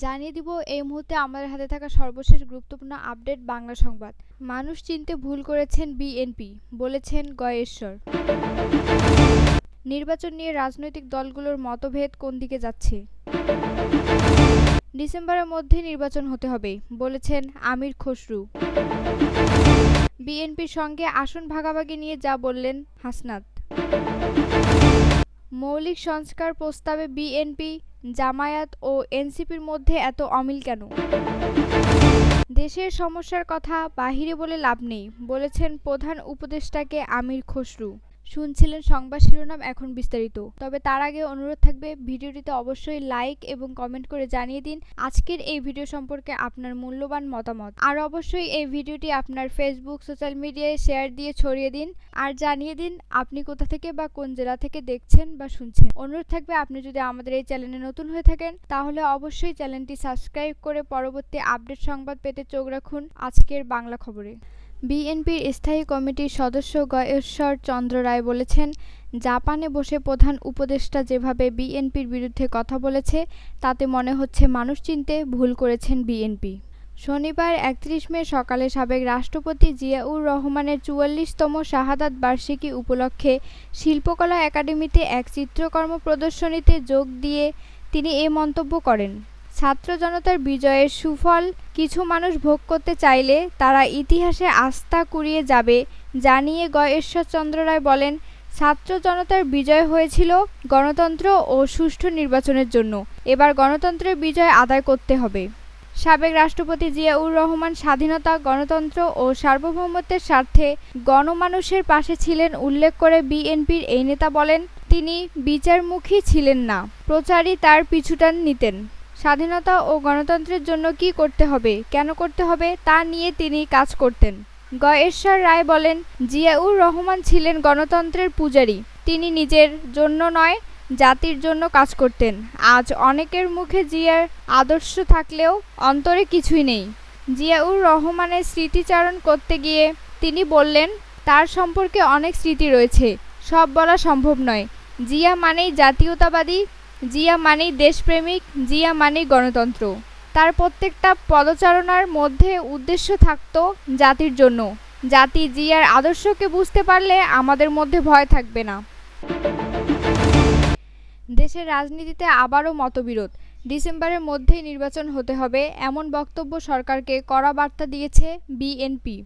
জানিয়ে দিব এই মুহূর্তে আমাদের হাতে থাকা সর্বশেষ গুরুত্বপূর্ণ আপডেট বাংলা সংবাদ। মানুষ চিনতে ভুল করেছেন বিএনপি, বলেছেন গয়েশ্বর। নির্বাচন নিয়ে রাজনৈতিক দলগুলোর মতভেদ কোন দিকে যাচ্ছে? ডিসেম্বরের মধ্যে নির্বাচন হতে হবে, বলেছেন আমির খসরু। বিএনপির সঙ্গে আসন ভাগাভাগি নিয়ে যা বললেন হাসনাত। মৌলিক সংস্কার প্রস্তাবে বিএনপি, জামায়াত ও এনসিপির মধ্যে এত অমিল কেন? দেশের সমস্যার কথা বাহিরে বলে লাভ নেই, বলেছেন প্রধান উপদেষ্টাকে আমির খসরু। শুনছিলেন সংবাদ শিরোনাম, এখন বিস্তারিত। তবে তার আগে অনুরোধ থাকবে ভিডিওটিতে অবশ্যই লাইক এবং কমেন্ট করে জানিয়ে দিন আজকের এই ভিডিও সম্পর্কে আপনার মূল্যবান মতামত। আর অবশ্যই এই ভিডিওটি আপনার ফেসবুক, সোশ্যাল মিডিয়ায় শেয়ার দিয়ে ছড়িয়ে দিন আর জানিয়ে দিন আপনি কোথা থেকে বা কোন জেলা থেকে দেখছেন বা শুনছেন। অনুরোধ থাকবে আপনি যদি আমাদের এই চ্যানেলে নতুন হয়ে থাকেন তাহলে অবশ্যই চ্যানেলটি সাবস্ক্রাইব করে পরবর্তী আপডেট সংবাদ পেতে চোখ রাখুন আজকের বাংলা খবরে। বিএনপির স্থায়ী কমিটির সদস্য গয়েশ্বর চন্দ্র রায় বলেছেন, জাপানে বসে প্রধান উপদেষ্টা যেভাবে বিএনপির বিরুদ্ধে কথা বলেছে তাতে মনে হচ্ছে মানুষ চিনতে ভুল করেছেন বিএনপি। শনিবার ৩১ মে সকালে সাবেক রাষ্ট্রপতি জিয়াউর রহমানের ৪৪তম শাহাদাত বার্ষিকী উপলক্ষে শিল্পকলা একাডেমিতে এক চিত্রকর্ম প্রদর্শনীতে যোগ দিয়ে তিনি এ মন্তব্য করেন। ছাত্র জনতার বিজয়ের সুফল কিছু মানুষ ভোগ করতে চাইলে তারা ইতিহাসে আস্থা কুড়িয়ে যাবে জানিয়ে গয়েশ্বর চন্দ্র রায় বলেন, ছাত্র জনতার বিজয় হয়েছিল গণতন্ত্র ও সুষ্ঠু নির্বাচনের জন্য। এবার গণতন্ত্রের বিজয় আদায় করতে হবে। সাবেক রাষ্ট্রপতি জিয়াউর রহমান স্বাধীনতা, গণতন্ত্র ও সার্বভৌমত্বের স্বার্থে গণমানুষের পাশে ছিলেন উল্লেখ করে বিএনপির এই নেতা বলেন, তিনি বিচারমুখী ছিলেন না, প্রচারই তার পিছুটান নিতেন। স্বাধীনতা ও গণতন্ত্রের জন্য কি করতে হবে, কেন করতে হবে তা নিয়ে তিনি কাজ করতেন। গয়েশ্বর রায় বলেন, জিয়াউর রহমান ছিলেন গণতন্ত্রের পূজারী। তিনি নিজের জন্য নয়, জাতির জন্য কাজ করতেন। আজ অনেকের মুখে জিয়ার আদর্শ থাকলেও অন্তরে কিছুই নেই। জিয়াউর রহমানের স্মৃতিচারণ করতে গিয়ে তিনি বললেন, তার সম্পর্কে অনেক স্মৃতি রয়েছে, সব বলা সম্ভব নয়। জিয়া মানেই জাতীয়তাবাদী, জিয়া মানেই দেশপ্রেমিক, জিয়া মানেই গণতন্ত্র। তার প্রত্যেকটা পদচারণার মধ্যে উদ্দেশ্য থাকত জাতির জন্য। জাতি জিয়ার আদর্শকে বুঝতে পারলে আমাদের মধ্যে ভয় থাকবে না। দেশের রাজনীতিতে আবারও মতবিরোধ। ডিসেম্বরের মধ্যেই নির্বাচন হতে হবে এমন বক্তব্য সরকারকে কড়া বার্তা দিয়েছে বিএনপি।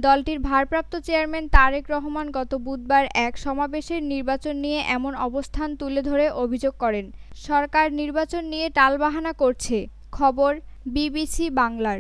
দলটির ভারপ্রাপ্ত চেয়ারম্যান তারেক রহমান গত বুধবার এক সমাবেশে নির্বাচন নিয়ে এমন অবস্থান তুলে ধরে অভিযোগ করেন, সরকার নির্বাচন নিয়ে টালবাহানা করছে। খবর বিবিসি বাংলার।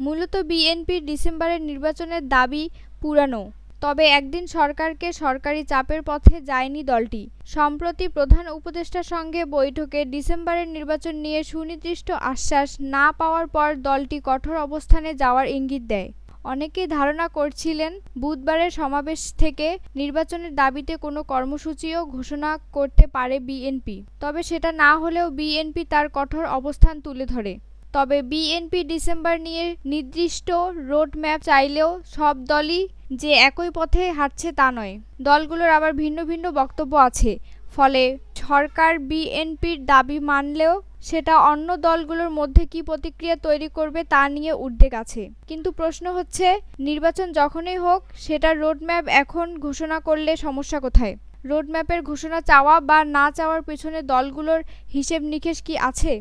মূলত বিএনপির ডিসেম্বরের নির্বাচনের দাবি পুরানো, তবে একদিন সরকারকে সরকারি চাপের পথে যায়নি দলটি। সম্প্রতি প্রধান উপদেষ্টার সঙ্গে বৈঠকে ডিসেম্বরের নির্বাচন নিয়ে সুনির্দিষ্ট আশ্বাস না পাওয়ার পর দলটি কঠোর অবস্থানে যাওয়ার ইঙ্গিত দেয়। অনেকেই ধারণা করছিলেন বুধবারের সমাবেশ থেকে নির্বাচনের দাবিতে কোনো কর্মসূচিও ঘোষণা করতে পারে বিএনপি। তবে সেটা না হলেও বিএনপি তার কঠোর অবস্থান তুলে ধরে। তবে বিএনপি ডিসেম্বর নিয়ে নির্দিষ্ট রোডম্যাপ চাইলেও সব দলই যে একই পথে হাঁটছে তা নয়। দলগুলোর আবার ভিন্ন ভিন্ন বক্তব্য আছে। ফলে সরকার বিএনপির দাবি মানলেও সেটা অন্য দলগুলোর মধ্যে কী প্রতিক্রিয়া তৈরি করবে তা নিয়ে উদ্বেগ আছে। কিন্তু প্রশ্ন হচ্ছে, নির্বাচন যখনই হোক সেটার রোডম্যাপ এখন ঘোষণা করলে সমস্যা কোথায়? রোডম্যাপের ঘোষণা চাওয়া বা না চাওয়ার পেছনে দলগুলোর হিসেব নিকেশ কি আছে?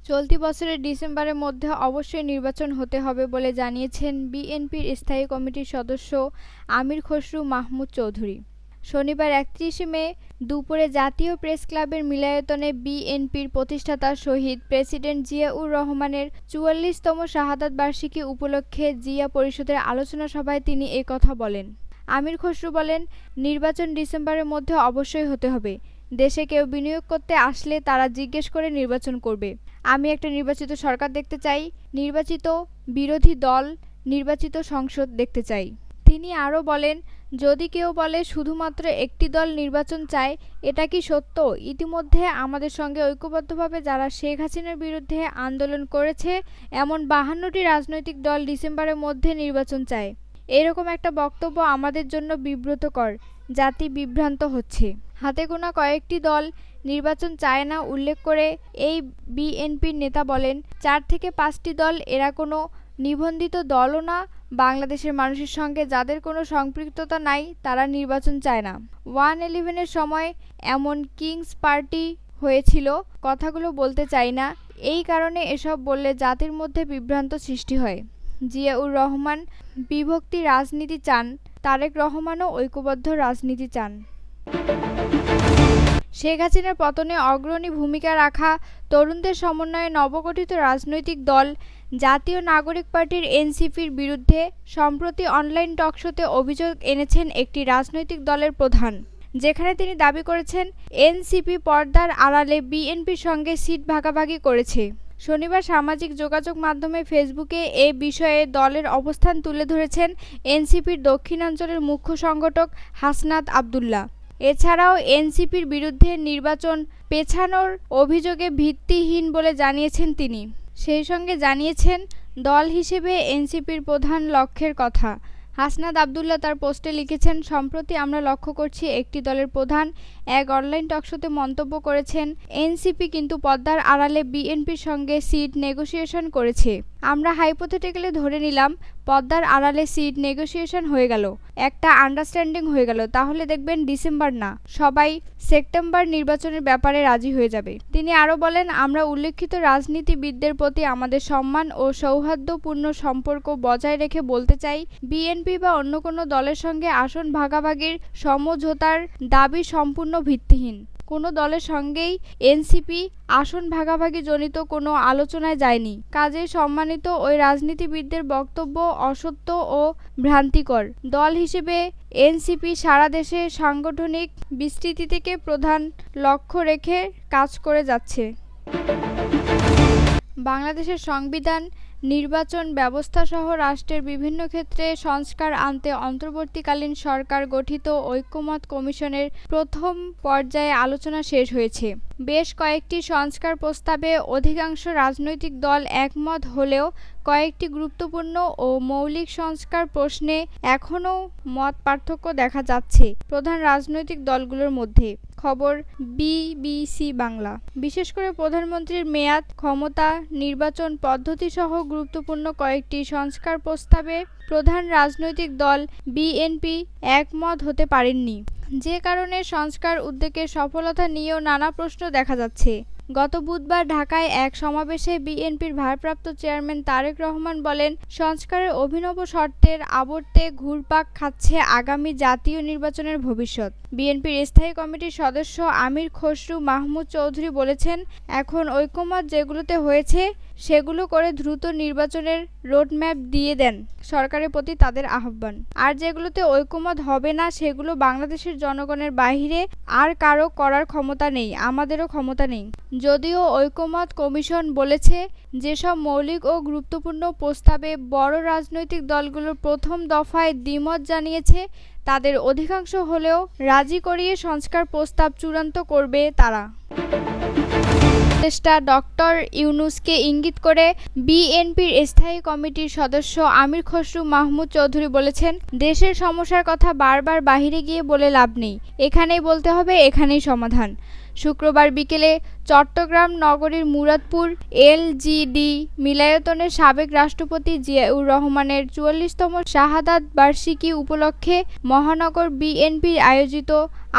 চলতি বছরের ডিসেম্বরের মধ্যে অবশ্যই নির্বাচন হতে হবে বলে জানিয়েছেন বিএনপির স্থায়ী কমিটির সদস্য আমির খসরু মাহমুদ চৌধুরী। শনিবার ৩১ মে দুপুরে জাতীয় প্রেস ক্লাবের মিলনায়তনে বিএনপির প্রতিষ্ঠাতা শহীদ প্রেসিডেন্ট জিয়াউর রহমানের ৪৪তম শাহাদাত বার্ষিকী উপলক্ষে জিয়া পরিষদের আলোচনা সভায় তিনি এ কথা বলেন। আমির খসরু বলেন, নির্বাচন ডিসেম্বরের মধ্যে অবশ্যই হতে হবে। দেশে কেউ বিনিয়োগ করতে আসলে তারা জিজ্ঞেস করে নির্বাচন করবে। আমি একটা নির্বাচিত সরকার দেখতে চাই, নির্বাচিত বিরোধী দল, নির্বাচিত সংসদ দেখতে চাই। তিনি আরও বলেন, যদি কেউ বলে শুধুমাত্র একটি দল নির্বাচন চায়, এটা কি সত্য? ইতিমধ্যে আমাদের সঙ্গে ঐক্যবদ্ধভাবে যারা শেখ হাসিনার বিরুদ্ধে আন্দোলন করেছে এমন ৫২টি রাজনৈতিক দল ডিসেম্বরের মধ্যে নির্বাচন চায়। এরকম একটা বক্তব্য আমাদের জন্য বিব্রতকর। জাতি বিভ্রান্ত হচ্ছে। হাতে গোনা কয়েকটি দল নির্বাচন চায় না উল্লেখ করে এই বিএনপির নেতা বলেন, 4 থেকে 5টি দল, এরা কোনো নিবন্ধিত দলও না। বাংলাদেশের মানুষের সঙ্গে যাদের কোনো সম্পৃক্ততা নাই তারা নির্বাচন চায় না। 111-এর সময় এমন কিংস পার্টি হয়েছিল, কথাগুলো বলতে চাই না। এই কারণে এসব বললে জাতির মধ্যে বিভ্রান্ত সৃষ্টি হয়। জিয়াউর রহমান বিভক্তি রাজনীতি চান, তারেক রহমানও ঐক্যবদ্ধ রাজনীতি চান। শেখ হাসিনার পতনে অগ্রণী ভূমিকা রাখা তরুণদের সমন্বয়ে নবগঠিত রাজনৈতিক দল জাতীয় নাগরিক পার্টির এনসিপির বিরুদ্ধে সম্প্রতি অনলাইন টকশোতে অভিযোগ এনেছেন একটি রাজনৈতিক দলের প্রধান, যেখানে তিনি দাবি করেছেন এনসিপি পর্দার আড়ালে বিএনপির সঙ্গে সিট ভাগাভাগি করেছে। শনিবার সামাজিক যোগাযোগ মাধ্যমে ফেসবুকে এ বিষয়ে দলের অবস্থান তুলে ধরেছেন এনসিপির দক্ষিণাঞ্চলের মুখ্য সংগঠক হাসনাত আব্দুল্লাহ। এছাড়াও এনসিপির বিরুদ্ধে নির্বাচন পেছানোর অভিযোগে ভিত্তিহীন বলে জানিয়েছেন তিনি। সেই সঙ্গে জানিয়েছেন দল হিসেবে এনসিপির প্রধান লক্ষ্যের কথা। হাসনাত আব্দুল্লাহ তার পোস্টে লিখেছেন, সম্প্রতি আমরা লক্ষ্য করছি একটি দলের প্রধান এক অনলাইন টকশোতে মন্তব্য করেছেন এনসিপি কিন্তু পর্দার আড়ালে বিএনপির সঙ্গে সিট নেগোসিয়েশন করেছে। আমরা হাইপোথেটিক্যালি ধরে নিলাম পর্দার আড়ালে সিট নেগোসিয়েশন হয়ে গেল, একটা আন্ডারস্ট্যান্ডিং হয়ে গেল, তাহলে দেখবেন ডিসেম্বর না সবাই সেপ্টেম্বর নির্বাচনের ব্যাপারে রাজি হয়ে যাবে। তিনি আরও বলেন, আমরা উল্লেখিত রাজনীতিবিদদের প্রতি আমাদের সম্মান ও সৌহার্দ্যপূর্ণ সম্পর্ক বজায় রেখে বলতে চাই, বিএনপি বা অন্য কোনো দলের সঙ্গে আসন ভাগাভাগির সমঝোতার দাবি সম্পূর্ণ ভিত্তিহীন। কোনো দলের সঙ্গেই এনসিপি আসন ভাগাভাগি জনিত কোনো আলোচনায় যায়নি। কাজেই সম্মানিত ওই রাজনীতিবিদদের বক্তব্য অসত্য ও ভ্রান্তিকর। দল হিসেবে এনসিপি সারা দেশে সাংগঠনিক বিস্তৃতি থেকে প্রধান লক্ষ্য রেখে কাজ করে যাচ্ছে। বাংলাদেশের সংবিধান, নির্বাচন ব্যবস্থাসহ রাষ্ট্রের বিভিন্ন ক্ষেত্রে সংস্কার আনতে অন্তর্বর্তীকালীন সরকার গঠিত ঐকমত্য কমিশনের প্রথম পর্যায়ে আলোচনা শেষ হয়েছে। বেশ কয়েকটি সংস্কার প্রস্তাবে অধিকাংশ রাজনৈতিক দল একমত হলেও কয়েকটি গুরুত্বপূর্ণ ও মৌলিক সংস্কার প্রশ্নে এখনও মত পার্থক্য দেখা যাচ্ছে প্রধান রাজনৈতিক দলগুলোর মধ্যে। খবর বিবিসি বাংলা। বিশেষ করে প্রধানমন্ত্রীর মেয়াদ, ক্ষমতা, নির্বাচন পদ্ধতি সহ গুরুত্বপূর্ণ কয়েকটি সংস্কার প্রস্তাবে প্রধান রাজনৈতিক দল বিএনপি একমত হতে পারেননি, যে কারণে সংস্কার উদ্যোগের সফলতা নিয়েও নানা প্রশ্ন দেখা যাচ্ছে। গত বুধবার ঢাকায় এক সমাবেশে বিএনপির ভারপ্রাপ্ত চেয়ারম্যান তারেক রহমান বলেন, সংস্কারের অভিনব শর্তের আবর্তে ঘুরপাক খাচ্ছে আগামী জাতীয় নির্বাচনের ভবিষ্যৎ। বিএনপির স্থায়ী কমিটির সদস্য আমির খসরু মাহমুদ চৌধুরী বলেছেন, এখন ঐকমত্য যেগুলোতে হয়েছে সেগুলো করে দ্রুত নির্বাচনের রোডম্যাপ দিয়ে দেন সরকারের প্রতি তাদের আহ্বান। আর যেগুলোতে ঐকমত্য হবে না সেগুলো বাংলাদেশের জনগণের বাইরে আর কারো করার ক্ষমতা নেই, আমাদেরও ক্ষমতা নেই। যদিও ঐকমত্য কমিশন বলেছে, যেসব মৌলিক ও গুরুত্বপূর্ণ প্রস্তাবে বড় রাজনৈতিক দলগুলো প্রথম দফায় দ্বিমত জানিয়েছে তাদের অধিকাংশ হলেও রাজি করিয়ে সংস্কার প্রস্তাব চূড়ান্ত করবে তারা। উপদেষ্টা ডক্টর ইউনূসকে ইঙ্গিত করে বিএনপির স্থায়ী কমিটির সদস্য আমির খসরু মাহমুদ চৌধুরী বলেছেন, দেশের সমস্যার কথা বারবার বাহিরে গিয়ে বলে লাভ নেই, এখানেই বলতে হবে, এখানেই সমাধান। শুক্রবার বিকেলে চট্টগ্রাম নগরীর মুরাদপুর এলজিডি মিলায়তনের সাবেক রাষ্ট্রপতি জিয়াউর রহমানের ৪৪তম শাহাদাত বার্ষিকী উপলক্ষে মহানগর বিএনপির আয়োজিত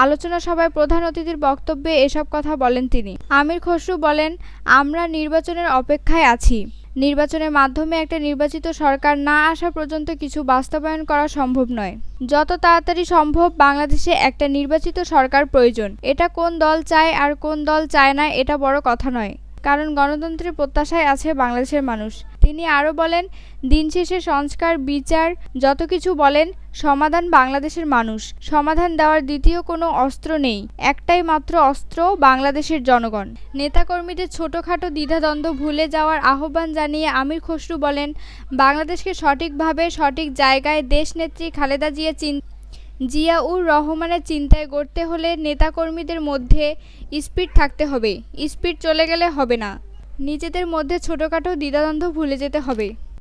আলোচনা সভায় প্রধান অতিথির বক্তব্যে এসব কথা বলেন তিনি। আমির খসরু বলেন, আমরা নির্বাচনের অপেক্ষায় আছি। নির্বাচনের মাধ্যমে একটা নির্বাচিত সরকার না আসা পর্যন্ত কিছু বাস্তবায়ন করা সম্ভব নয়। যত তাড়াতাড়ি সম্ভব বাংলাদেশে একটা নির্বাচিত সরকার প্রয়োজন। এটা কোন দল চায় আর কোন দল চায় না এটা বড় কথা নয়, কারণ গণতন্ত্রের প্রত্যাশায় আছে বাংলাদেশের মানুষ। তিনি আরও বলেন, দিন শেষে সংস্কার, বিচার যত কিছু বলেন, সমাধান বাংলাদেশের মানুষ। সমাধান দেওয়ার দ্বিতীয় কোনো অস্ত্র নেই, একটাই মাত্র অস্ত্র, বাংলাদেশের জনগণ। নেতাকর্মীদের ছোটখাটো দ্বিধাদ্বন্দ্ব ভুলে যাওয়ার আহ্বান জানিয়ে আমির খসরু বলেন, বাংলাদেশকে সঠিকভাবে সঠিক জায়গায় দেশনেত্রী খালেদা জিয়াউর রহমানের চিন্তায় গড়তে হলে নেতাকর্মীদের মধ্যে স্পিড থাকতে হবে। স্পিড চলে গেলে হবে না, নিজেদের মধ্যে ছোটখাটো দ্বিধাদ্বন্দ্ব ভুলে যেতে হবে।